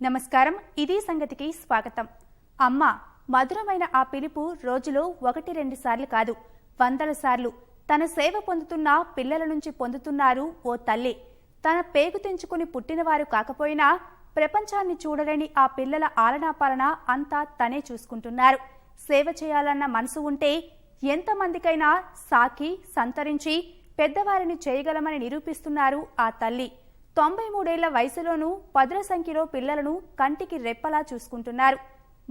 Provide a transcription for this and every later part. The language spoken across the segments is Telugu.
నమస్కారం, ఇది సంగతికి స్వాగతం. అమ్మ మధురమైన ఆ పిలుపు రోజులో 1-2 సార్లు కాదు, వందల సార్లు తన సేవ పొందుతున్న పిల్లల నుంచి పొందుతున్నారు ఓ తల్లి. తన పేగు తెంచుకుని పుట్టినవారు కాకపోయినా ప్రపంచాన్ని చూడలేని ఆ పిల్లల ఆలనాపాలన అంతా తనే చూసుకుంటున్నారు. సేవ చేయాలన్న మనసు ఉంటే ఎంతమందికైనా సాకి సంతరించి పెద్దవారిని చేయగలమని నిరూపిస్తున్నారు ఆ తల్లి. 93 ఏళ్ల వయసులోనూ పదుల సంఖ్యలో పిల్లలను కంటికి రెప్పలా చూసుకుంటున్నారు.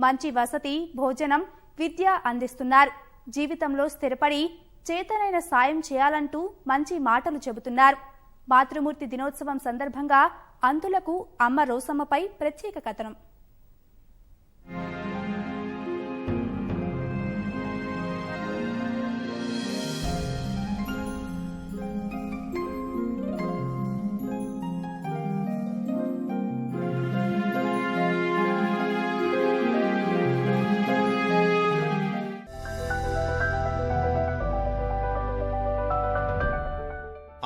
మంచి వసతి, భోజనం, విద్య అందిస్తున్నారు. జీవితంలో స్థిరపడి చేతనైన సాయం చేయాలంటూ మంచి మాటలు చెబుతున్నారు. మాతృమూర్తి దినోత్సవం సందర్భంగా అంధులకు అమ్మ రోసమ్మపై ప్రత్యేక కథనం.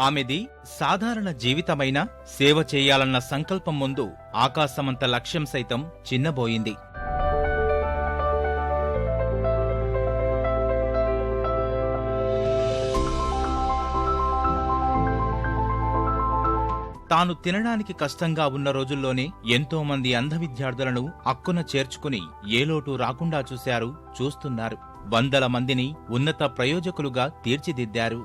ఆమెది సాధారణ జీవితమైన సేవ చేయాలన్న సంకల్పం ముందు ఆకాశమంత లక్ష్యం సైతం చిన్నబోయింది. తాను తినడానికి కష్టంగా ఉన్న రోజుల్లోనే ఎంతో మంది అంధ విద్యార్థులను అక్కున చేర్చుకుని ఏ లోటు రాకుండా చూస్తున్నారు. వందల మందిని ఉన్నత ప్రయోజకులుగా తీర్చిదిద్దారు.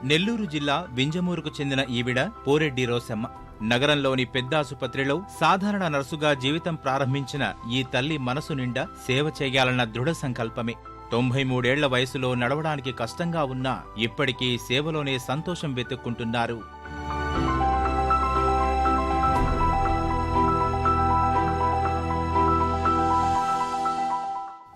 నెల్లూరు జిల్లా వింజమూరుకు చెందిన ఈవిడ పోరెడ్డి రోసమ్మ. నగరంలోని పెద్దాసుపత్రిలో సాధారణ నర్సుగా జీవితం ప్రారంభించిన ఈ తల్లి మనసు నిండా సేవ చేయాలన్న దృఢ సంకల్పమే. 93 ఏళ్ల వయసులో నడవడానికి కష్టంగా ఉన్నా ఇప్పటికీ సేవలోనే సంతోషం వెతుక్కుంటున్నారు.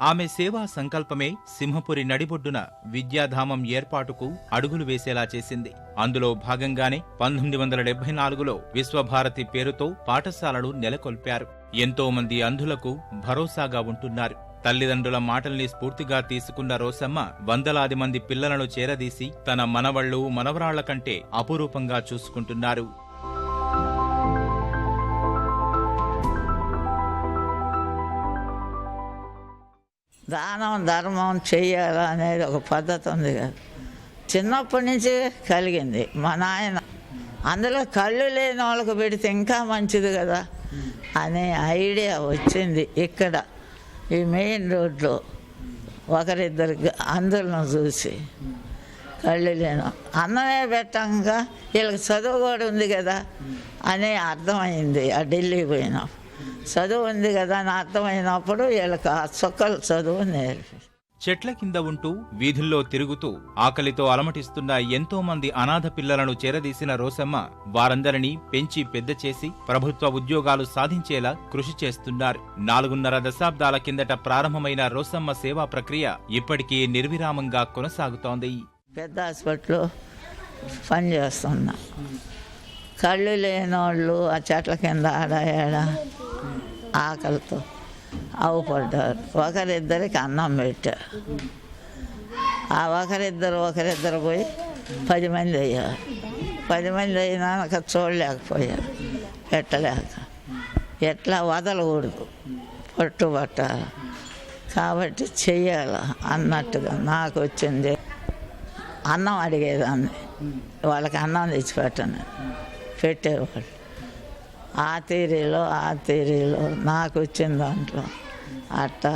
ఆమె సేవా సంకల్పమే సింహపురి నడిబొడ్డున విద్యాధామం ఏర్పాటుకు అడుగులు వేసేలా చేసింది. అందులో భాగంగానే 1974లో విశ్వభారతి పేరుతో పాఠశాలలు నెలకొల్పారు. ఎంతో మంది అంధులకు భరోసాగా ఉంటున్నారు. తల్లిదండ్రుల మాటల్ని స్ఫూర్తిగా తీసుకున్న రోసమ్మ వందలాది మంది పిల్లలను చేరదీసి తన మనవళ్లు మనవరాళ్ల కంటే అపురూపంగా చూసుకుంటున్నారు. దానం ధర్మం చెయ్యాలా అనేది ఒక పద్ధతి ఉంది కదా, చిన్నప్పటి నుంచి కలిగింది. మా నాయన అందులో కళ్ళు లేని వాళ్ళకు పెడితే ఇంకా మంచిది కదా అనే ఐడియా వచ్చింది. ఇక్కడ ఈ మెయిన్ రోడ్లో ఒకరిద్దరు అందులను చూసి కళ్ళు లేను అన్నమే పెట్టంగా వీళ్ళకి చదువు కూడా ఉంది కదా అని అర్థమైంది. ఆ ఢిల్లీ పోయినప్పుడు చదువు ఉంది కదా అని అర్థమైనప్పుడు వీళ్ళకి ఆ చుక్కలు చదువు నేర్పి చెట్ల కింద ఉంటూ వీధుల్లో తిరుగుతూ ఆకలితో అలమటిస్తున్న ఎంతో మంది అనాథ పిల్లలను చేరదీసిన రోసమ్మ వారందరినీ పెంచి పెద్ద చేసి ప్రభుత్వ ఉద్యోగాలు సాధించేలా కృషి చేస్తున్నారు. 4.5 దశాబ్దాల కిందట ప్రారంభమైన రోసమ్మ సేవా ప్రక్రియ ఇప్పటికీ నిర్విరామంగా కొనసాగుతోంది. పెద్ద హాస్పిటల్లో పనిచేస్తున్నా. కళ్ళు లేనోళ్ళు ఆ చెట్ల కింద ఆడాడ ఆకలితో అవపడ్డారు. ఒకరిద్దరికి అన్నం పెట్టారు. ఆ ఒకరిద్దరు పోయి 10 మంది అయ్యారు. 10 మంది అయినాక చూడలేకపోయారు, పెట్టలేక. ఎట్లా వదలకూడదు, పట్టుబట్టాలి కాబట్టి చెయ్యాల అన్నట్టుగా నాకు వచ్చింది. అన్నం అడిగేదాన్ని, వాళ్ళకి అన్నం తెచ్చిపెట్టను పెట్టేవాళ్ళు. ఆ తీరీలో నాకు వచ్చిన దాంట్లో అట్ట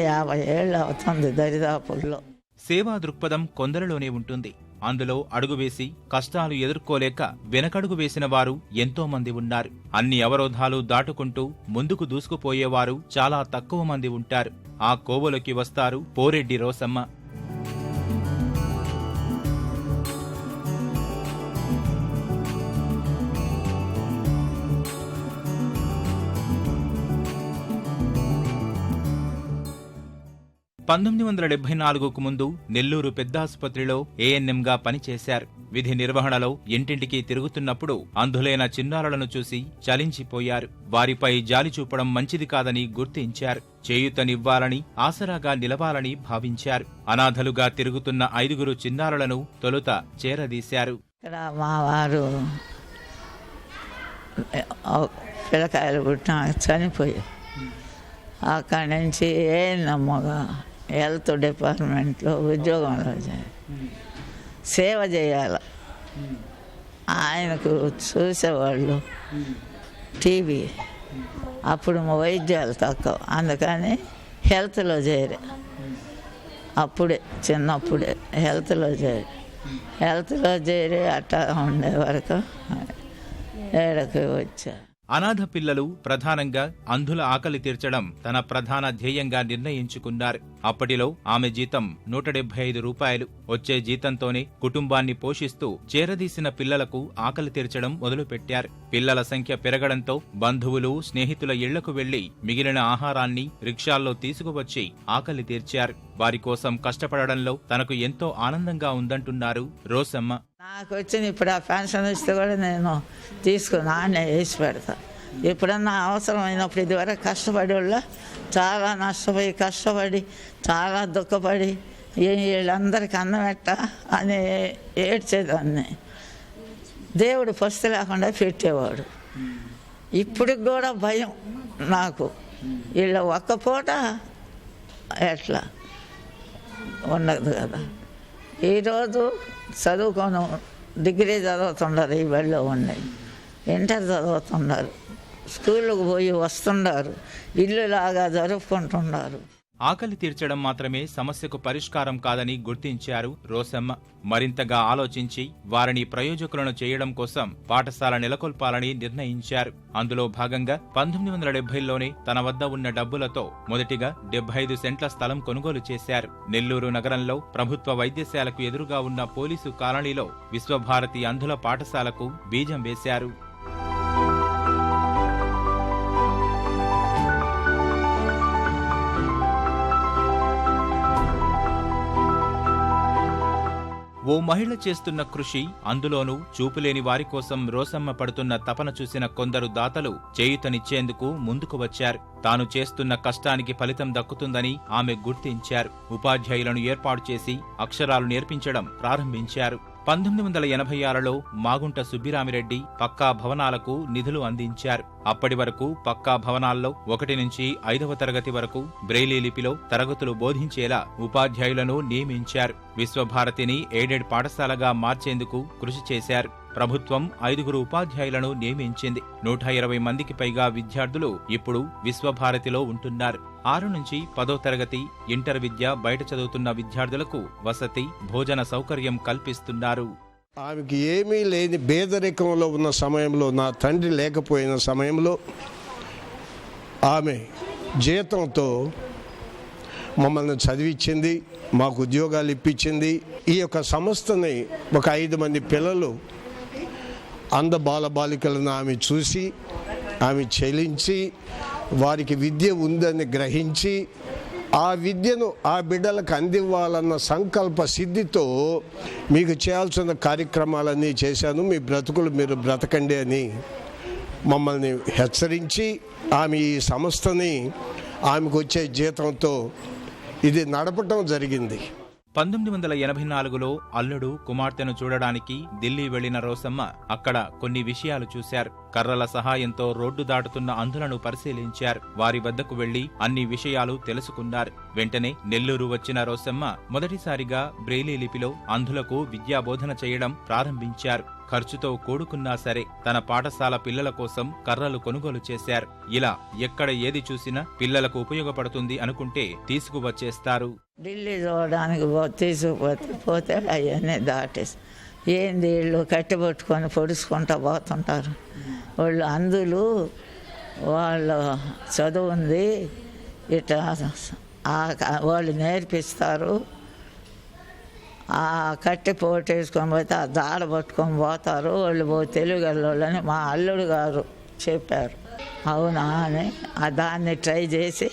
50 ఏళ్ళు అవుతుంది దరిదాపుల్లో. సేవా దృక్పథం కొందరిలోనే ఉంటుంది. అందులో అడుగువేసి కష్టాలు ఎదుర్కోలేక వెనకడుగు వేసిన వారు ఎంతో మంది ఉన్నారు. అన్ని అవరోధాలు దాటుకుంటూ ముందుకు దూసుకుపోయేవారు చాలా తక్కువ మంది ఉంటారు. ఆ కోవలోకి వస్తారు పోరెడ్డి రోసమ్మ. 1974కు ముందు నెల్లూరు పెద్ద ఆసుపత్రిలో ఏఎన్ఎంగా పనిచేశారు. విధి నిర్వహణలో ఇంటింటికి తిరుగుతున్నప్పుడు అంధులైన చిన్నారులను చూసి చలించిపోయారు. వారిపై జాలి చూపడం మంచిది కాదని గుర్తించారు. చేయూతనివ్వాలని, ఆసరాగా నిలవాలని భావించారు. అనాథలుగా తిరుగుతున్న 5 చిన్నారులను తొలుత చేరదీశారు. ఇక్కడ మా వారు పిల్లకాయలు పుట్టిన చనిపోయారు. అక్కడి నుంచి నమ్మగా హెల్త్ డిపార్ట్మెంట్లో ఉద్యోగంలో సేవ చేయాలి. ఆయనకు చూసేవాళ్ళు టీవీ, అప్పుడు వైద్యాలు తక్కువ, అందుకని హెల్త్లో చేరే. అప్పుడే చిన్నప్పుడే హెల్త్లో చేరి అట్టా ఉండే వరకు ఏడకి వచ్చా. అనాథ పిల్లలు ప్రధానంగా అంధుల ఆకలి తీర్చడం తన ప్రధాన ధ్యేయంగా నిర్ణయించుకున్నారు. అప్పటిలో ఆమె జీతం 175 రూపాయలు. వచ్చే జీతంతోనే కుటుంబాన్ని పోషిస్తూ చేరదీసిన పిల్లలకు ఆకలి తీర్చడం మొదలుపెట్టారు. పిల్లల సంఖ్య పెరగడంతో బంధువులు, స్నేహితుల ఇళ్లకు వెళ్లి మిగిలిన ఆహారాన్ని రిక్షాల్లో తీసుకువచ్చి ఆకలి తీర్చారు. వారి కోసం కష్టపడడంలో తనకు ఎంతో ఆనందంగా ఉందంటున్నారు రోసమ్మ. నాకు వచ్చిన ఇప్పుడు ఆ పెన్షన్ ఇస్తే కూడా నేను తీసుకుని నాన్నే వేసి పెడతా. ఎప్పుడన్నా అవసరమైనప్పుడు ఇదివరకు కష్టపడి వాళ్ళ చాలా నష్టపోయి కష్టపడి చాలా దుఃఖపడి వీళ్ళందరికీ అన్నం పెట్ట అని ఏడ్చేదాన్ని. దేవుడు పస్తు లేకుండా పెట్టేవాడు. ఇప్పటికి కూడా భయం నాకు, వీళ్ళ ఒక్క పూట ఎట్లా ఉండదు కదా. ఈరోజు చదువుకొని డిగ్రీ చదువుతున్నారు, ఈ బడిలో ఉన్నాయి, ఇంటర్ చదువుతున్నారు, స్కూళ్ళకు పోయి వస్తున్నారు, ఇల్లులాగా జరుపుకుంటున్నారు. ఆకలి తీర్చడం మాత్రమే సమస్యకు పరిష్కారం కాదని గుర్తించారు రోసమ్మ. మరింతగా ఆలోచించి వారిని ప్రయోజకులను చేయడం కోసం పాఠశాల నెలకొల్పాలని నిర్ణయించారు. అందులో భాగంగా 1970లోనే తన వద్ద ఉన్న డబ్బులతో మొదటిగా 75 సెంట్ల స్థలం కొనుగోలు చేశారు. నెల్లూరు నగరంలో ప్రభుత్వ వైద్యశాలకు ఎదురుగా ఉన్న పోలీసు కాలనీలో విశ్వభారతి అంధుల పాఠశాలకు బీజం వేశారు. ఓ మహిళ చేస్తున్న కృషి, అందులోనూ చూపులేని వారి కోసం రోసమ్మ పడుతున్న తపన చూసిన కొందరు దాతలు చేయూతనిచ్చేందుకు ముందుకు వచ్చారు. తాను చేస్తున్న కష్టానికి ఫలితం దక్కుతుందని ఆమె గుర్తించారు. ఉపాధ్యాయులను ఏర్పాటు చేసి అక్షరాలు నేర్పించడం ప్రారంభించారు. 1986లో మాగుంట సుబ్బిరామిరెడ్డి పక్కా భవనాలకు నిధులు అందించారు. అప్పటి వరకు పక్కా భవనాల్లో 1 నుంచి 5వ తరగతి వరకు బ్రెయిలీ లిపిలో తరగతులు బోధించేలా ఉపాధ్యాయులను నియమించారు. విశ్వభారతిని ఎయిడెడ్ పాఠశాలగా మార్చేందుకు కృషి చేశారు. ప్రభుత్వం 5 ఉపాధ్యాయులను నియమించింది. 120 మందికి పైగా విద్యార్థులు ఇప్పుడు విశ్వభారతిలో ఉంటున్నారు. 6 నుంచి 10వ తరగతి, ఇంటర్ విద్య బయట చదువుతున్న విద్యార్థులకు వసతి, భోజన సౌకర్యం కల్పిస్తున్నారు. ఆమెకి ఏమీ లేని పేదరికంలో ఉన్న సమయంలో, నా తండ్రి లేకపోయిన సమయంలో ఆమె జీతంతో మమ్మల్ని చదివించింది, మాకు ఉద్యోగాలు ఇప్పించింది. ఈ యొక్క సంస్థని ఒక 5 మంది పిల్లలు అంధ బాలబాలికలను ఆమె చూసి, ఆమె చెలించి, వారికి విద్య ఉందని గ్రహించి ఆ విద్యను ఆ బిడ్డలకు అందివ్వాలన్న సంకల్ప సిద్ధితో మీకు చేయాల్సిన కార్యక్రమాలన్నీ చేశాను, మీ బ్రతుకులు మీరు బ్రతకండి అని మమ్మల్ని హెచ్చరించి ఆమె ఈ సంస్థని ఆమెకు వచ్చే జీతంతో ఇది నడపటం జరిగింది. 1984లో అల్లుడు కుమార్తెను చూడడానికి ఢిల్లీ వెళ్లిన రోసమ్మ అక్కడ కొన్ని విషయాలు చూశారు. కర్రల సహాయంతో రోడ్డు దాటుతున్న అంధులను పరిశీలించారు. వారి వద్దకు వెళ్లి అన్ని విషయాలు తెలుసుకున్నారు. వెంటనే నెల్లూరు వచ్చిన రోసమ్మ మొదటిసారిగా బ్రెయిలీ లిపిలో అంధులకు విద్యాబోధన చేయడం ప్రారంభించారు. ఖర్చుతో కూడుకున్నా సరే తన పాఠశాల పిల్లల కోసం కర్రలు కొనుగోలు చేశారు. ఇలా ఎక్కడ ఏది చూసినా పిల్లలకు ఉపయోగపడుతుంది అనుకుంటే తీసుకువచ్చేస్తారు. ఢిల్లీ చూడడానికి తీసుకుపోతే అవన్నీ దాటేసి ఏంది వీళ్ళు కట్టిపట్టుకొని పొడుచుకుంటూ పోతుంటారు. వాళ్ళు అందులు, వాళ్ళ చదువు ఉంది, ఇట్లా వాళ్ళు నేర్పిస్తారు. ఆ కట్టి పోటేసుకొని పోతే ఆ దాడ పట్టుకొని పోతారు వాళ్ళు, తెలుగు వాళ్ళని మా అల్లుడు గారు చెప్పారు. అవునా అని దాన్ని ట్రై చేసి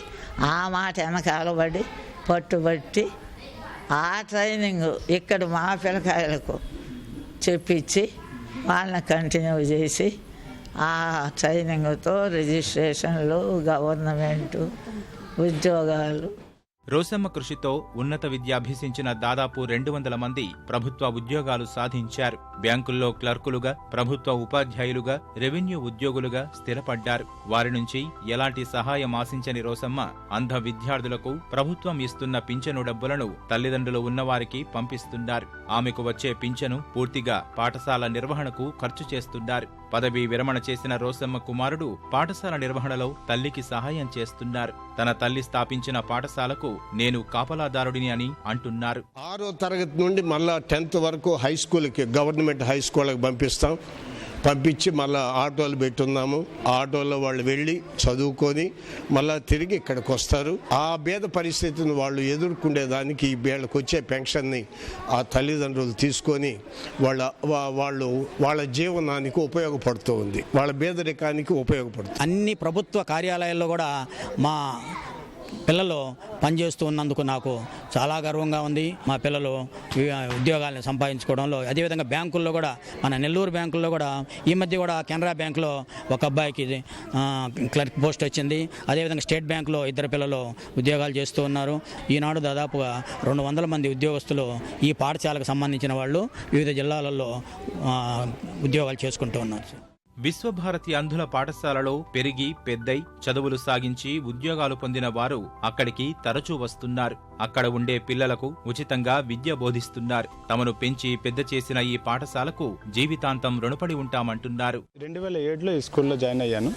ఆ మాట వెనకాలబడి పట్టుబట్టి ఆ ట్రైనింగ్ ఇక్కడ మా పిల్లకాయలకు చెప్పించి వాళ్ళని కంటిన్యూ చేసి ఆ ట్రైనింగ్తో రిజిస్ట్రేషన్లు, గవర్నమెంటు ఉద్యోగాలు. రోసమ్మ కృషితో ఉన్నత విద్య అభ్యసించిన దాదాపు 200 మంది ప్రభుత్వ ఉద్యోగాలు సాధించారు. బ్యాంకుల్లో క్లర్కులుగా, ప్రభుత్వ ఉపాధ్యాయులుగా, రెవెన్యూ ఉద్యోగులుగా స్థిరపడ్డారు. వారి నుంచి ఎలాంటి సహాయం ఆశించని రోసమ్మ అంధ విద్యార్థులకు ప్రభుత్వం ఇస్తున్న పింఛను డబ్బులను తల్లిదండ్రులు ఉన్నవారికి పంపిస్తున్నారు. ఆమెకు వచ్చే పింఛను పూర్తిగా పాఠశాల నిర్వహణకు ఖర్చు చేస్తున్నారు. పదవీ విరమణ చేసిన రోసమ్మ కుమారుడు పాఠశాల నిర్వహణలో తల్లికి సహాయం చేస్తున్నారు. తన తల్లి స్థాపించిన పాఠశాలకు నేను కాపలాదారుడిని అని అంటున్నారు. 6వ తరగతి నుండి మళ్ళా 10th వరకు హై స్కూల్కి, గవర్నమెంట్ హై స్కూల్కి పంపించి మళ్ళీ ఆటోలు పెట్టున్నాము. ఆ ఆటోలో వాళ్ళు వెళ్ళి చదువుకొని మళ్ళీ తిరిగి ఇక్కడికి వస్తారు. ఆ భేద పరిస్థితిని వాళ్ళు ఎదుర్కొనేదానికి ఈ వీళ్ళకి వచ్చే పెన్షన్ని ఆ తల్లిదండ్రులు తీసుకొని వాళ్ళ జీవనానికి ఉపయోగపడుతూ ఉంది, వాళ్ళ పేదరికానికి ఉపయోగపడుతుంది. అన్ని ప్రభుత్వ కార్యాలయాల్లో కూడా మా పిల్లలు పనిచేస్తూ ఉన్నందుకు నాకు చాలా గర్వంగా ఉంది. మా పిల్లలు ఉద్యోగాలను సంపాదించుకోవడంలో, అదేవిధంగా బ్యాంకుల్లో కూడా, మన నెల్లూరు బ్యాంకుల్లో కూడా ఈ మధ్య కూడా కెనరా బ్యాంకులో ఒక అబ్బాయికి క్లర్క్ పోస్ట్ వచ్చింది. అదేవిధంగా స్టేట్ బ్యాంకులో 2 పిల్లలు ఉద్యోగాలు చేస్తూ ఉన్నారు. ఈనాడు దాదాపుగా 200 మంది ఉద్యోగస్తులు ఈ పాఠశాలకు సంబంధించిన వాళ్ళు వివిధ జిల్లాలలో ఉద్యోగాలు చేసుకుంటూ ఉన్నారు. విశ్వభారతి అంధుల పాఠశాలలో పెరిగి పెద్దై చదువులు సాగించి ఉద్యోగాలు పొందిన వారు అక్కడికి తరచూ వస్తున్నారు. అక్కడ ఉండే పిల్లలకు ఉచితంగా విద్య బోధిస్తున్నారు. తమను పెంచి పెద్ద చేసిన ఈ పాఠశాలకు జీవితాంతం రుణపడి ఉంటామంటున్నారు. 2007లో ఈ స్కూల్లో జాయిన్ అయ్యాను.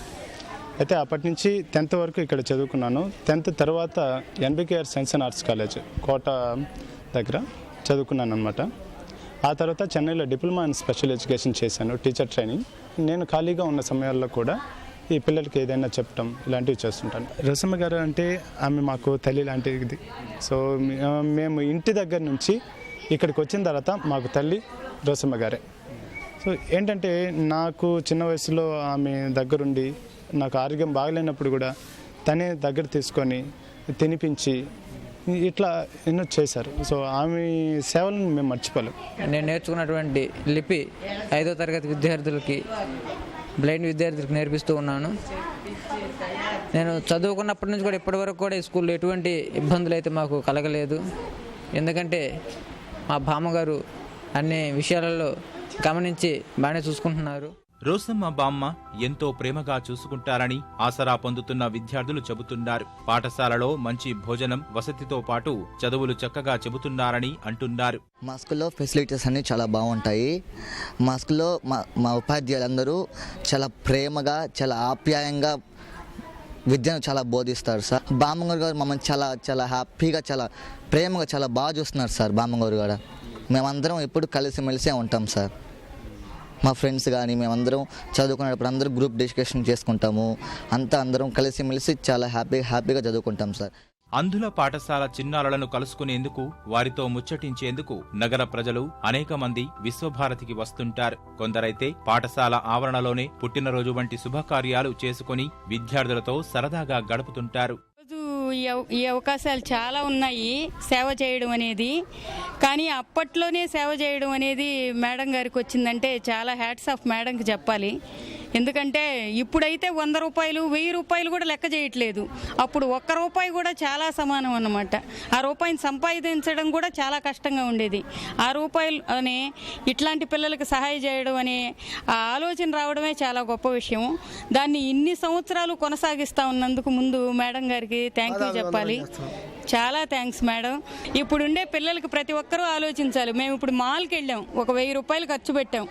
అయితే అప్పటి నుంచి 10th వరకు ఇక్కడ చదువుకున్నాను. 10th తర్వాత NBKR science and arts college Kota దగ్గర చదువుకున్నాను అనమాట. ఆ తర్వాత చెన్నైలో డిప్లొమా ఇన్ స్పెషల్ ఎడ్యుకేషన్ చేశాను, టీచర్ ట్రైనింగ్. నేను ఖాళీగా ఉన్న సమయాల్లో కూడా ఈ పిల్లలకి ఏదైనా చెప్పడం ఇలాంటివి చేస్తుంటాను. రోసమ్మ గారు అంటే ఆమె మాకు తల్లి లాంటిది. సో మేము ఇంటి దగ్గర నుంచి ఇక్కడికి వచ్చిన తర్వాత మాకు తల్లి రోసమ్మ గారే. సో ఏంటంటే నాకు చిన్న వయసులో ఆమె దగ్గరుండి, నాకు ఆరోగ్యం బాగలేనప్పుడు కూడా తనే దగ్గర తీసుకొని తినిపించి ఇట్లా ఎన్నో చేశారు. సో ఆమె సేవలను మేము మర్చిపోలేం. నేను నేర్చుకున్నటువంటి లిపి 5వ తరగతి విద్యార్థులకి, బ్లైండ్ విద్యార్థులకు నేర్పిస్తూ ఉన్నాను. నేను చదువుకున్నప్పటి నుంచి కూడా ఇప్పటి వరకు కూడా ఈ స్కూల్లో ఎటువంటి ఇబ్బందులు అయితే మాకు కలగలేదు. ఎందుకంటే మా బామ్మగారు అన్ని విషయాలలో గమనించి బాగానే చూసుకుంటున్నారు. రోసమ్మ బామ్మ ఎంతో ప్రేమగా చూసుకుంటారని ఆసరా పొందుతున్న విద్యార్థులు చెబుతున్నారు. పాఠశాలలో మంచి భోజనం, వసతితో పాటు చదువులు చక్కగా చెబుతున్నారని అంటున్నారు. మా స్కూల్లో ఫెసిలిటీస్ అన్నీ చాలా బాగుంటాయి. మా స్కూల్లో మా ఉపాధ్యాయులందరూ చాలా ప్రేమగా, చాలా ఆప్యాయంగా విద్యను చాలా బోధిస్తారు సార్. బామ్మగారు గారు మమ్మల్ని చాలా చాలా హ్యాపీగా, చాలా ప్రేమగా, చాలా బాగా చూస్తున్నారు సార్. బామ్మగారు కూడా మేమందరం ఎప్పుడు కలిసిమెలిసే ఉంటాం సార్. మా ఫ్రెండ్స్ కానీ మేమందరం చదువుకునేటప్పుడు అందరూ గ్రూప్ డిస్కషన్ చేసుకుంటాము. అందరం కలిసిమెలిసి చాలా హ్యాపీగా చదువుకుంటాం సార్. అంధుల పాఠశాల చిన్నారులను కలుసుకునేందుకు, వారితో ముచ్చటించేందుకు నగర ప్రజలు అనేక మంది విశ్వభారతికి వస్తుంటారు. కొందరైతే పాఠశాల ఆవరణలోనే పుట్టినరోజు వంటి శుభకార్యాలు చేసుకుని విద్యార్థులతో సరదాగా గడుపుతుంటారు. ఈ అవకాశాలు చాలా ఉన్నాయి సేవ చేయడం అనేది. కానీ అప్పట్లోనే సేవ చేయడం అనేది మేడం గారికి వచ్చిందంటే చాలా హ్యాట్స్ ఆఫ్ మేడంకి చెప్పాలి. ఎందుకంటే ఇప్పుడైతే 100 రూపాయలు 1000 రూపాయలు కూడా లెక్క చేయట్లేదు. అప్పుడు 1 రూపాయి కూడా చాలా సమానం అన్నమాట. ఆ రూపాయిని సంపాదించడం కూడా చాలా కష్టంగా ఉండేది. ఆ రూపాయలనే ఇట్లాంటి పిల్లలకు సహాయం చేయడం అనే ఆ ఆలోచన రావడమే చాలా గొప్ప విషయం. దాన్ని ఇన్ని సంవత్సరాలు కొనసాగిస్తూ ఉన్నందుకు ముందు మేడం గారికి థ్యాంక్ యూ చెప్పాలి. చాలా థ్యాంక్స్ మేడం. ఇప్పుడుండే పిల్లలకి ప్రతి ఒక్కరూ ఆలోచించాలి. మేము ఇప్పుడు మాల్కి వెళ్ళాం, ఒక 1000 రూపాయలు ఖర్చు పెట్టాం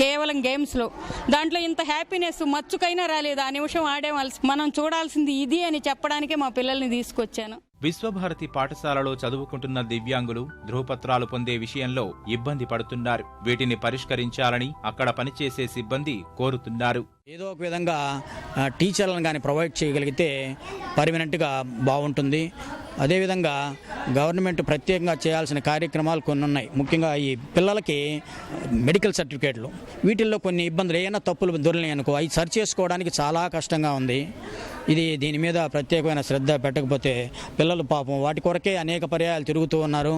కేవలం గేమ్స్లో. దాంట్లో ఇంత హ్యాపీనెస్ మచ్చుకైనా రాలేదు. ఆ నిమిషం ఆడేవాల్సి మనం చూడాల్సింది ఇది అని చెప్పడానికే మా పిల్లల్ని తీసుకొచ్చాను. విశ్వభారతి పాఠశాలలో చదువుకుంటున్న దివ్యాంగులు ధృవపత్రాలు పొందే విషయంలో ఇబ్బంది పడుతున్నారు. వీటిని పరిష్కరించాలని అక్కడ పనిచేసే సిబ్బంది కోరుతున్నారు. ఏదో ఒక విధంగా టీచర్లను కానీ ప్రొవైడ్ చేయగలిగితే పర్మనెంట్గా బాగుంటుంది. అదేవిధంగా గవర్నమెంట్ ప్రత్యేకంగా చేయాల్సిన కార్యక్రమాలు కొన్ని ఉన్నాయి. ముఖ్యంగా ఈ పిల్లలకి మెడికల్ సర్టిఫికేట్లు, వీటిల్లో కొన్ని ఇబ్బందులు, ఏమైనా తప్పులు దొరికినాయి అనుకో అవి సరి చేసుకోవడానికి చాలా కష్టంగా ఉంది. దీని మీద ప్రత్యేకమైన శ్రద్ధ పెట్టకపోతే పిల్లలు పాపం వాటి కొరకే అనేక పర్యాయాలు తిరుగుతూ ఉన్నారు.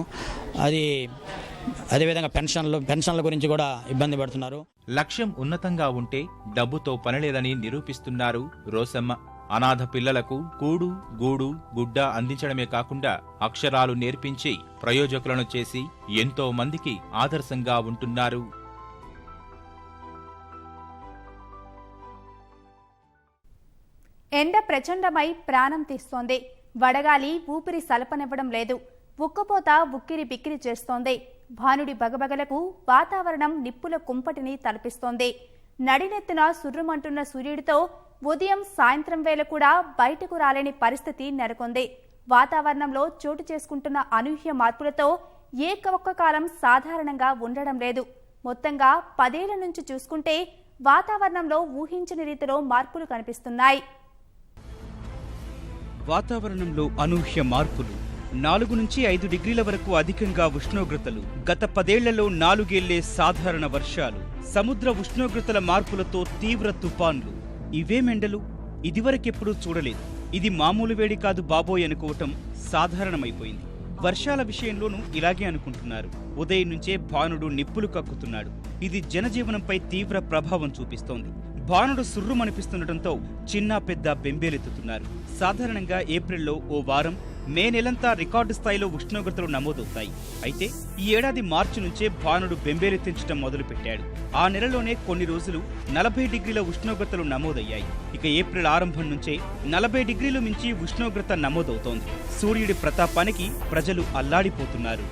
అదేవిధంగా పెన్షన్ల గురించి కూడా ఇబ్బంది పడుతున్నారు. లక్ష్యం ఉన్నతంగా ఉంటే డబ్బుతో పనిలేదని నిరూపిస్తున్నారు రోసమ్మ. అనాథ పిల్లలకు కూడు, గూడు, గుడ్డ అందించడమే కాకుండా అక్షరాలు నేర్పించి ప్రయోజకులను చేసి ఎంతో మందికి ఆదర్శంగా ఉంటున్నారు. ఎండ ప్రచండమై ప్రాణం తీస్తోంది. వడగాలి ఊపిరి సలపనివ్వడం లేదు. ఉక్కపోత ఉక్కిరి బిక్కిరి చేస్తోంది. భానుడి బగబగలకు వాతావరణం నిప్పుల కుంపటిని తలపిస్తోంది. నడినెత్తున సుర్రుమంటున్న సూర్యుడితో ఉదయం సాయంత్రం వేళ కూడా బయటకు రాలేని పరిస్థితి నెలకొంది. వాతావరణంలో చోటు చేసుకుంటున్న అనూహ్య మార్పులతో ఏ ఒక్క కాలం సాధారణంగా ఉండడం లేదు. మొత్తంగా 10 ఏళ్ల నుంచి చూసుకుంటే వాతావరణంలో ఊహించని రీతిలో మార్పులు కనిపిస్తున్నాయి. వాతావరణంలో అనూహ్య మార్పులు, 4 నుంచి 5 డిగ్రీల వరకు అధికంగా ఉష్ణోగ్రతలు, గత 10 ఏళ్లలో 4 ఏళ్లే సాధారణ వర్షాలు, సముద్ర ఉష్ణోగ్రతల మార్పులతో తీవ్ర తుఫాన్లు. ఇవేమెండలు ఇదివరకెప్పుడూ చూడలేదు. ఇది మామూలు వేడి కాదు బాబోయ్ అనుకోవటం సాధారణమైపోయింది. వర్షాల విషయంలోనూ ఇలాగే అనుకుంటున్నారు. ఉదయం నుంచే భానుడు నిప్పులు కక్కుతున్నాడు. ఇది జనజీవనంపై తీవ్ర ప్రభావం చూపిస్తోంది. భానుడు సుర్రుమనిపిస్తుండటంతో చిన్న పెద్ద బెంబేలెత్తుతున్నారు. సాధారణంగా ఏప్రిల్లో ఓ వారం, మే నెలంతా రికార్డు స్థాయిలో ఉష్ణోగ్రతలు నమోదవుతాయి. అయితే ఈ ఏడాది మార్చి నుంచే భానుడు బెంబేలెత్తించడం మొదలుపెట్టాడు. ఆ నెలలోనే కొన్ని రోజులు 40 డిగ్రీల ఉష్ణోగ్రతలు నమోదయ్యాయి. ఇక ఏప్రిల్ ఆరంభం నుంచే 40 డిగ్రీలు మించి ఉష్ణోగ్రత నమోదవుతోంది. సూర్యుడి ప్రతాపానికి ప్రజలు అల్లాడిపోతున్నారు.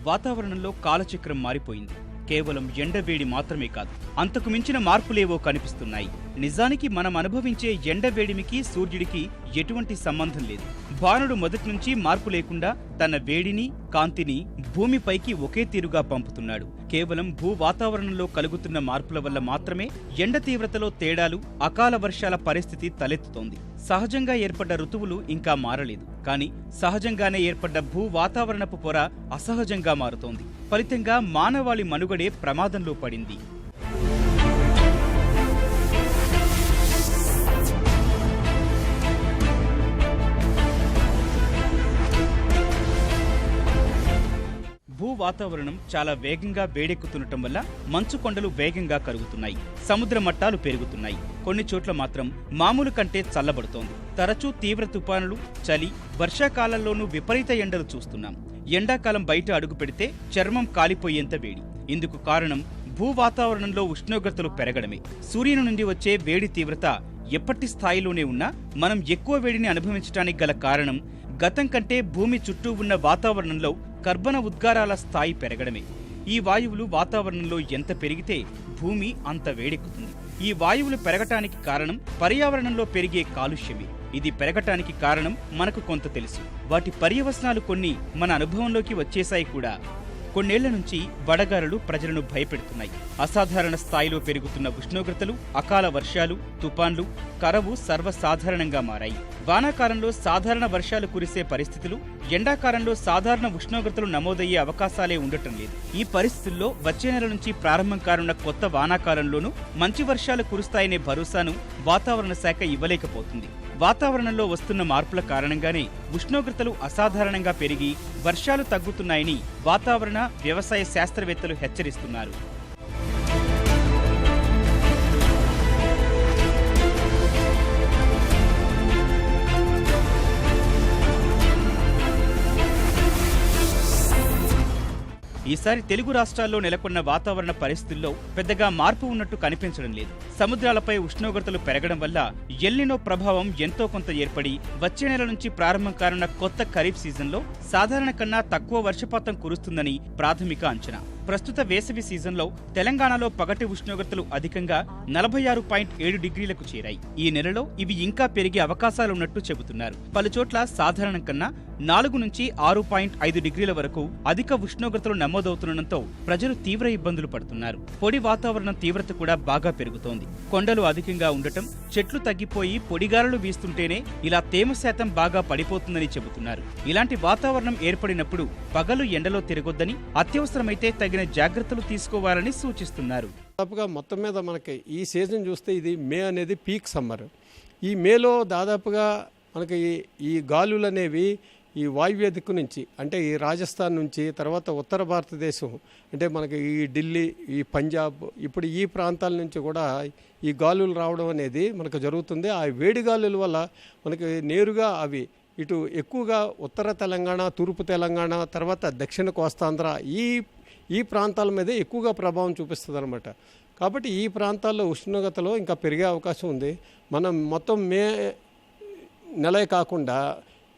వాతావరణంలో కాలచక్రం మారిపోయింది. కేవలం ఎండవేడి మాత్రమే కాదు, అంతకు మించిన మార్పులేవో కనిపిస్తున్నాయి. నిజానికి మనం అనుభవించే ఎండవేడిమికి సూర్యుడికి ఎటువంటి సంబంధం లేదు. భానుడు మొదటి నుంచి మార్పు లేకుండా తన వేడిని, కాంతిని భూమిపైకి ఒకే తీరుగా పంపుతున్నాడు. కేవలం భూ వాతావరణంలో కలుగుతున్న మార్పుల వల్ల మాత్రమే ఎండ తీవ్రతలో తేడాలు, అకాల వర్షాల పరిస్థితి తలెత్తుతోంది. సహజంగా ఏర్పడ్డ ఋతువులు ఇంకా మారలేదు. కానీ సహజంగానే ఏర్పడ్డ భూ వాతావరణపు పొర అసహజంగా మారుతోంది. ఫలితంగా మానవాళి మనుగడే ప్రమాదంలో పడింది. భూ వాతావరణం చాలా వేగంగా వేడెక్కుతుండటం వల్ల మంచు కొండలు వేగంగా కరుగుతున్నాయి. సముద్ర మట్టాలు పెరుగుతున్నాయి. కొన్ని చోట్ల మాత్రం మామూలు కంటే చల్లబడుతోంది. తరచూ తీవ్ర తుపానులు, చలి, వర్షాకాలంలోనూ విపరీత ఎండలు చూస్తున్నాం. ఎండాకాలం బయట అడుగు పెడితే చర్మం కాలిపోయేంత వేడి. ఇందుకు కారణం భూ వాతావరణంలో ఉష్ణోగ్రతలు పెరగడమే. సూర్యుని నుండి వచ్చే వేడి తీవ్రత ఎప్పటి స్థాయిలోనే ఉన్నా మనం ఎక్కువ వేడిని అనుభవించడానికి గల కారణం గతం కంటే భూమి చుట్టూ ఉన్న వాతావరణంలో కర్బన ఉద్గారాల స్థాయి పెరగడమే. ఈ వాయువులు వాతావరణంలో ఎంత పెరిగితే భూమి అంత వేడెక్కుతుంది. ఈ వాయువులు పెరగటానికి కారణం పర్యావరణంలో పెరిగే కాలుష్యమే. ఇది పెరగటానికి కారణం మనకు కొంత తెలుసు. వాటి పర్యవసనాలు కొన్ని మన అనుభవంలోకి వచ్చేశాయి కూడా. కొన్నేళ్ల నుంచి వడగాలులు ప్రజలను భయపెడుతున్నాయి. అసాధారణ స్థాయిలో పెరుగుతున్న ఉష్ణోగ్రతలు, అకాల వర్షాలు, తుపాన్లు, కరవు సర్వసాధారణంగా మారాయి. వానాకాలంలో సాధారణ వర్షాలు కురిసే పరిస్థితులు, ఎండాకాలంలో సాధారణ ఉష్ణోగ్రతలు నమోదయ్యే అవకాశాలే ఉండటం లేదు. ఈ పరిస్థితుల్లో వచ్చే నెల నుంచి ప్రారంభం కానున్న కొత్త వానాకాలంలోనూ మంచి వర్షాలు కురుస్తాయనే భరోసాను వాతావరణ శాఖ ఇవ్వలేకపోతుంది. వాతావరణంలో వస్తున్న మార్పుల కారణంగానే ఉష్ణోగ్రతలు అసాధారణంగా పెరిగి వర్షాలు తగ్గుతున్నాయని వాతావరణ, వ్యవసాయ శాస్త్రవేత్తలు హెచ్చరిస్తున్నారు. ఈసారి తెలుగు రాష్ట్రాల్లో నెలకొన్న వాతావరణ పరిస్థితుల్లో పెద్దగా మార్పు ఉన్నట్టు కనిపించడం లేదు. సముద్రాలపై ఉష్ణోగ్రతలు పెరగడం వల్ల ఎల్నినో ప్రభావం ఎంతో కొంత ఏర్పడి వచ్చే నెల నుంచి ప్రారంభం కానున్న కొత్త ఖరీఫ్ సీజన్లో సాధారణ కన్నా తక్కువ వర్షపాతం కురుస్తుందని ప్రాథమిక అంచనా. ప్రస్తుత వేసవి సీజన్లో తెలంగాణలో పగటి ఉష్ణోగ్రతలు అధికంగా 46.7 డిగ్రీలకు చేరాయి. ఈ నెలలో ఇవి ఇంకా పెరిగే అవకాశాలున్నట్టు చెబుతున్నారు. పలుచోట్ల సాధారణం కన్నా 4 నుంచి 6.5 డిగ్రీల వరకు అధిక ఉష్ణోగ్రతలు నమోదవుతుండటంతో ప్రజలు తీవ్ర ఇబ్బందులు పడుతున్నారు. పొడి వాతావరణం తీవ్రత కూడా బాగా పెరుగుతోంది. కొండలు అధికంగా ఉండటం, చెట్లు తగ్గిపోయి పొడిగాలులు వీస్తుంటేనే ఇలా తేమ శాతం బాగా పడిపోతుందని చెబుతున్నారు. ఇలాంటి వాతావరణం ఏర్పడినప్పుడు పగలు ఎండలో తిరగొద్దని, అత్యవసరమైతే తగిన జాగ్రత్తలు తీసుకోవాలని సూచిస్తున్నారు. దాదాపుగా మొత్తం మీద మనకి ఈ సీజన్ చూస్తే ఇది మే అనేది పీక్ సమ్మర్. ఈ మేలో దాదాపుగా మనకి ఈ గాలులు అనేవి ఈ వాయువ్య దిక్కు నుంచి, అంటే ఈ రాజస్థాన్ నుంచి, తర్వాత ఉత్తర భారతదేశం అంటే మనకి ఈ ఢిల్లీ, ఈ పంజాబ్, ఇప్పుడు ఈ ప్రాంతాల నుంచి కూడా ఈ గాలులు రావడం అనేది మనకు జరుగుతుంది. ఆ వేడి గాలుల వల్ల మనకి నేరుగా అవి ఇటు ఎక్కువగా ఉత్తర తెలంగాణ, తూర్పు తెలంగాణ, తర్వాత దక్షిణ కోస్తాంధ్ర ఈ ప్రాంతాల మీద ఎక్కువగా ప్రభావం చూపిస్తుంది అనమాట. కాబట్టి ఈ ప్రాంతాల్లో ఉష్ణోగ్రతలో ఇంకా పెరిగే అవకాశం ఉంది. మనం మొత్తం మే నెలే కాకుండా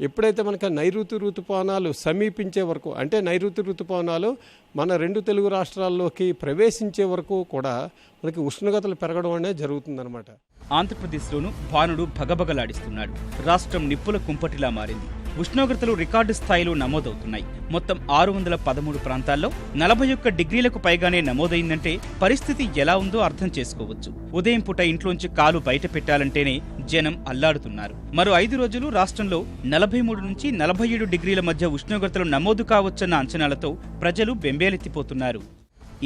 ఎప్పుడైతే మనకి నైరుతి ఋతుపవనాలు సమీపించే వరకు, అంటే నైరుతి ఋతుపవనాలు మన 2 తెలుగు రాష్ట్రాల్లోకి ప్రవేశించే వరకు కూడా మనకి ఉష్ణోగ్రతలు పెరగడం అనేది జరుగుతుందన్నమాట. ఆంధ్రప్రదేశ్లోనూ భానుడు భగభగలాడిస్తున్నాడు. రాష్ట్రం నిప్పుల కుంపటిలా మారింది. ఉష్ణోగ్రతలు రికార్డు స్థాయిలో నమోదవుతున్నాయి. మొత్తం 613 ప్రాంతాల్లో 41 డిగ్రీలకు పైగానే నమోదైందంటే పరిస్థితి ఎలా ఉందో అర్థం చేసుకోవచ్చు. ఉదయం పూట ఇంట్లోంచి కాలు బయట పెట్టాలంటేనే జనం అల్లాడుతున్నారు. మరో 5 రోజులు రాష్ట్రంలో 43 నుంచి 47 డిగ్రీల మధ్య ఉష్ణోగ్రతలు నమోదు కావచ్చన్న అంచనాలతో ప్రజలు బెంబేలెత్తిపోతున్నారు.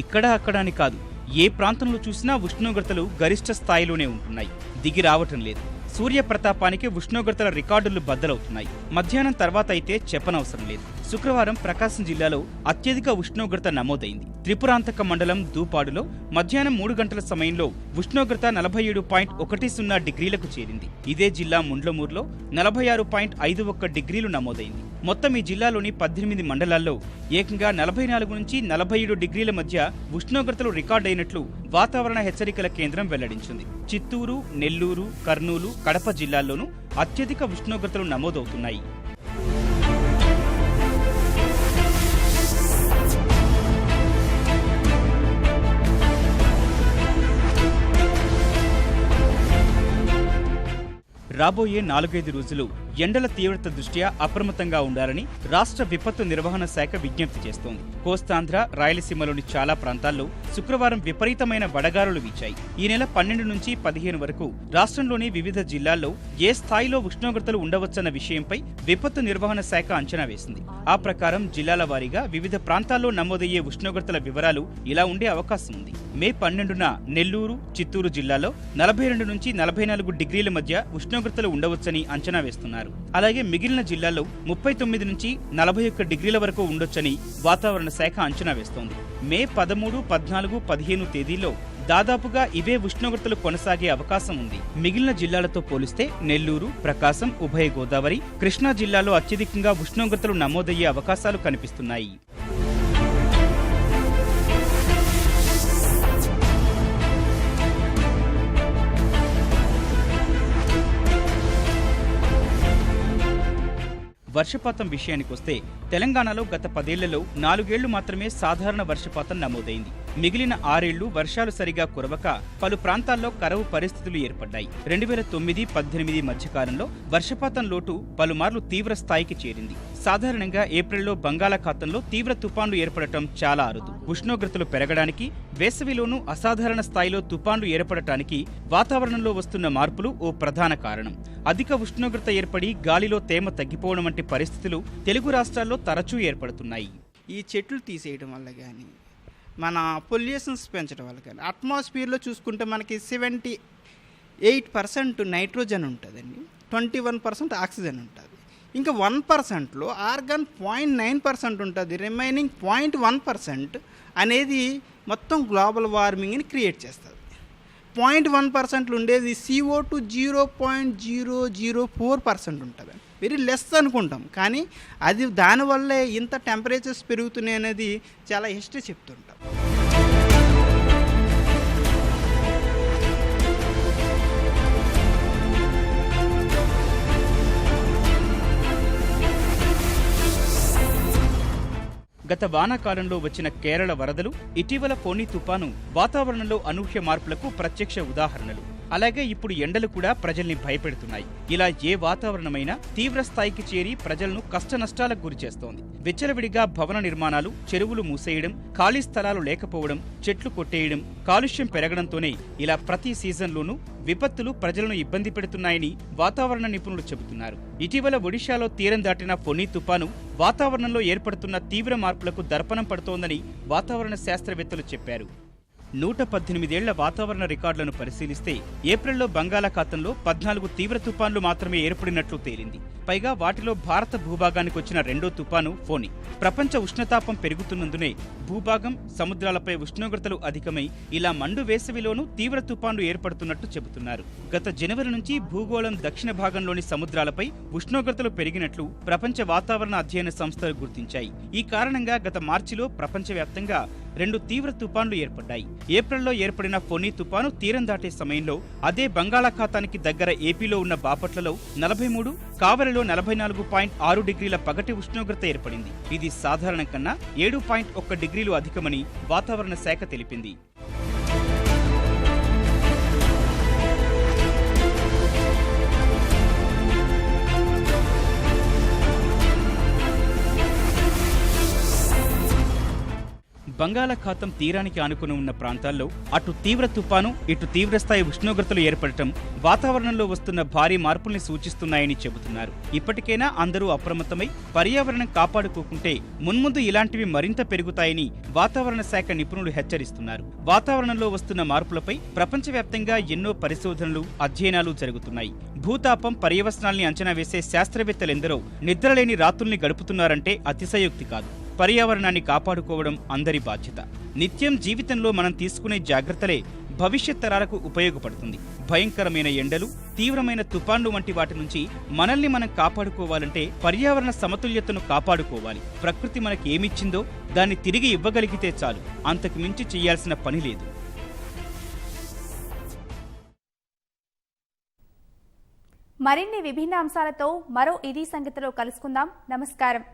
ఇక్కడ అక్కడ అని కాదు, ఏ ప్రాంతంలో చూసినా ఉష్ణోగ్రతలు గరిష్ట స్థాయిలోనే ఉంటున్నాయి. దిగి రావటం లేదు. సూర్యప్రతాపానికి ఉష్ణోగ్రతల రికార్డులు బద్దలవుతున్నాయి. మధ్యాహ్నం తర్వాత అయితే చెప్పనవసరం లేదు. శుక్రవారం ప్రకాశం జిల్లాలో అత్యధిక ఉష్ణోగ్రత నమోదైంది. త్రిపురాంతక మండలం దూపాడులో మధ్యాహ్నం 3 గంటల సమయంలో ఉష్ణోగ్రత 47.10 డిగ్రీలకు చేరింది. ఇదే జిల్లా ముండ్లమూరులో 46.51 డిగ్రీలు నమోదైంది. మొత్తం ఈ జిల్లాలోని 18 మండలాల్లో ఏకంగా 44 నుంచి 47 డిగ్రీల మధ్య ఉష్ణోగ్రతలు రికార్డైనట్లు వాతావరణ హెచ్చరికల కేంద్రం వెల్లడించింది. చిత్తూరు, నెల్లూరు, కర్నూలు, కడప జిల్లాల్లోనూ అత్యధిక ఉష్ణోగ్రతలు నమోదవుతున్నాయి. రాబోయే 4-5 రోజులు ఎండల తీవ్రత దృష్ట్యా అప్రమత్తంగా ఉండాలని రాష్ట్ర విపత్తు నిర్వహణ శాఖ విజ్ఞప్తి చేస్తోంది. కోస్తాంధ్ర, రాయలసీమలోని చాలా ప్రాంతాల్లో శుక్రవారం విపరీతమైన వడగాలులు వీచాయి. ఈ నెల 12 నుంచి 15 వరకు రాష్ట్రంలోని వివిధ జిల్లాల్లో ఏ స్థాయిలో ఉష్ణోగ్రతలు ఉండవచ్చన్న విషయంపై విపత్తు నిర్వహణ శాఖ అంచనా వేసింది. ఆ ప్రకారం జిల్లాల వారీగా వివిధ ప్రాంతాల్లో నమోదయ్యే ఉష్ణోగ్రతల వివరాలు ఇలా ఉండే అవకాశం ఉంది. మే 12న నెల్లూరు, చిత్తూరు జిల్లాలో 42 నుంచి 44 డిగ్రీల మధ్య ఉష్ణోగ్రతలు ఉండవచ్చని అంచనా వేస్తున్నారు. అలాగే మిగిలిన జిల్లాల్లో 39 నుంచి 41 డిగ్రీల వరకు ఉండొచ్చని వాతావరణ శాఖ అంచనా వేస్తోంది. మే 13, 14, 15 తేదీల్లో దాదాపుగా ఇవే ఉష్ణోగ్రతలు కొనసాగే అవకాశం ఉంది. మిగిలిన జిల్లాలతో పోలిస్తే నెల్లూరు, ప్రకాశం, ఉభయ గోదావరి, కృష్ణా జిల్లాలో అత్యధికంగా ఉష్ణోగ్రతలు నమోదయ్యే అవకాశాలు కనిపిస్తున్నాయి. వర్షపాతం విషయానికొస్తే తెలంగాణలో గత 10 ఏళ్లలో 4 ఏళ్లు మాత్రమే సాధారణ వర్షపాతం నమోదైంది. మిగిలిన 6 ఏళ్లు వర్షాలు సరిగా కురవక పలు ప్రాంతాల్లో కరువు పరిస్థితులు ఏర్పడ్డాయి. 2009-18 మధ్యకాలంలో వర్షపాతం లోటు పలుమార్లు తీవ్ర స్థాయికి చేరింది. సాధారణంగా ఏప్రిల్లో బంగాళాఖాతంలో తీవ్ర తుపాన్లు ఏర్పడటం చాలా అరుదు. ఉష్ణోగ్రతలు పెరగడానికి, వేసవిలోనూ అసాధారణ స్థాయిలో తుపాన్లు ఏర్పడటానికి వాతావరణంలో వస్తున్న మార్పులు ఓ ప్రధాన కారణం. అధిక ఉష్ణోగ్రత ఏర్పడి గాలిలో తేమ తగ్గిపోవడం వంటి పరిస్థితులు తెలుగు రాష్ట్రాల్లో తరచూ ఏర్పడుతున్నాయి. ఈ చెట్లు తీసేయడం వల్ల కానీ, మన పొల్యూషన్స్ పెంచడం వల్ల కానీ, అట్మాస్ఫియర్లో చూసుకుంటే మనకి 78% నైట్రోజన్ ఉంటుందండి, 21% ఆక్సిజన్ ఉంటుంది. ఇంకా 1%లో ఆర్గాన్ 0.9% ఉంటుంది. రిమైనింగ్ 0.1% అనేది మొత్తం గ్లోబల్ వార్మింగ్ని క్రియేట్ చేస్తుంది. 0.1% ఉండేది CO2 0.004% ఉంటుంది. వెరీ లెస్ అనుకుంటాం, కానీ అది దానివల్లే ఇంత టెంపరేచర్స్ పెరుగుతున్నాయి అనేది చాలా హిస్టరీ చెప్తుంటాం. గత గత వానాకాలంలో వచ్చిన కేరళ వరదలు, ఇటీవల ఫోని తుపాను వాతావరణంలో అనూహ్య మార్పులకు ప్రత్యక్ష ఉదాహరణలు. అలాగే ఇప్పుడు ఎండలు కూడా ప్రజల్ని భయపెడుతున్నాయి. ఇలా ఏ వాతావరణమైనా తీవ్ర స్థాయికి చేరి ప్రజలను కష్టనష్టాలకు గురిచేస్తోంది. విచ్చలవిడిగా భవన నిర్మాణాలు, చెరువులు మూసేయడం, ఖాళీ స్థలాలు లేకపోవడం, చెట్లు కొట్టేయడం, కాలుష్యం పెరగడంతోనే ఇలా ప్రతి సీజన్లోనూ విపత్తులు ప్రజలను ఇబ్బంది పెడుతున్నాయని వాతావరణ నిపుణులు చెబుతున్నారు. ఇటీవల ఒడిశాలో తీరం దాటిన ఫొని తుపాను వాతావరణంలో ఏర్పడుతున్న తీవ్ర మార్పులకు దర్పణం పడుతోందని వాతావరణ శాస్త్రవేత్తలు చెప్పారు. 118 ఏళ్ల వాతావరణ రికార్డులను పరిశీలిస్తే ఏప్రిల్లో బంగాళాఖాతంలో 14 తీవ్ర తుపాన్లు మాత్రమే ఏర్పడినట్లు తేలింది. పైగా వాటిలో భారత భూభాగానికి వచ్చిన రెండో తుపాను ఫోని. ప్రపంచ ఉష్ణతాపం పెరుగుతున్నందునే భూభాగం, సముద్రాలపై ఉష్ణోగ్రతలు అధికమై ఇలా మండు వేసవిలోనూ తీవ్ర తుపాన్లు ఏర్పడుతున్నట్టు చెబుతున్నారు. గత జనవరి నుంచి భూగోళం దక్షిణ భాగంలోని సముద్రాలపై ఉష్ణోగ్రతలు పెరిగినట్లు ప్రపంచ వాతావరణ అధ్యయన సంస్థలు గుర్తించాయి. ఈ కారణంగా గత మార్చిలో ప్రపంచవ్యాప్తంగా 2 తీవ్ర తుపాన్లు ఏర్పడ్డాయి. ఏప్రిల్లో ఏర్పడిన ఫొని తుపాను తీరం దాటే సమయంలో అదే బంగాళాఖాతానికి దగ్గర ఏపీలో ఉన్న బాపట్లలో 43, కావలిలో 44.6 డిగ్రీల పగటి ఉష్ణోగ్రత ఏర్పడింది. ఇది సాధారణం కన్నా 7.1 డిగ్రీలు అధికమని వాతావరణ శాఖ తెలిపింది. బంగాళాఖాతం తీరానికి ఆనుకుని ఉన్న ప్రాంతాల్లో అటు తీవ్ర తుపాను, ఇటు తీవ్రస్థాయి ఉష్ణోగ్రతలు ఏర్పడటం వాతావరణంలో వస్తున్న భారీ మార్పుల్ని సూచిస్తున్నాయని చెబుతున్నారు. ఇప్పటికైనా అందరూ అప్రమత్తమై పర్యావరణం కాపాడుకోకుంటే మున్ముందు ఇలాంటివి మరింత పెరుగుతాయని వాతావరణ శాఖ నిపుణులు హెచ్చరిస్తున్నారు. వాతావరణంలో వస్తున్న మార్పులపై ప్రపంచవ్యాప్తంగా ఎన్నో పరిశోధనలు, అధ్యయనాలు జరుగుతున్నాయి. భూతాపం పర్యవసనాల్ని అంచనా వేసే శాస్త్రవేత్తలెందరో నిద్రలేని రాత్రుల్ని గడుపుతున్నారంటే అతిశయోక్తి కాదు. పర్యావరణాన్ని కాపాడుకోవడం అందరి బాధ్యత. నిత్యం జీవితంలో మనం తీసుకునే జాగ్రత్తలే భవిష్యత్ తరాలకు ఉపయోగపడుతుంది. భయంకరమైన ఎండలు, తీవ్రమైన తుపాన్లు వంటి వాటి నుంచి మనల్ని మనం కాపాడుకోవాలంటే పర్యావరణ సమతుల్యతను కాపాడుకోవాలి. ప్రకృతి మనకి ఏమిచ్చిందో దాన్ని తిరిగి ఇవ్వగలిగితే చాలు. అంతకు మించి చేయాల్సిన పని లేదు. మరిన్ని విభిన్న అంశాలతో మరో ఇది సంగతిలో కలుసుకుందాం. నమస్కారం.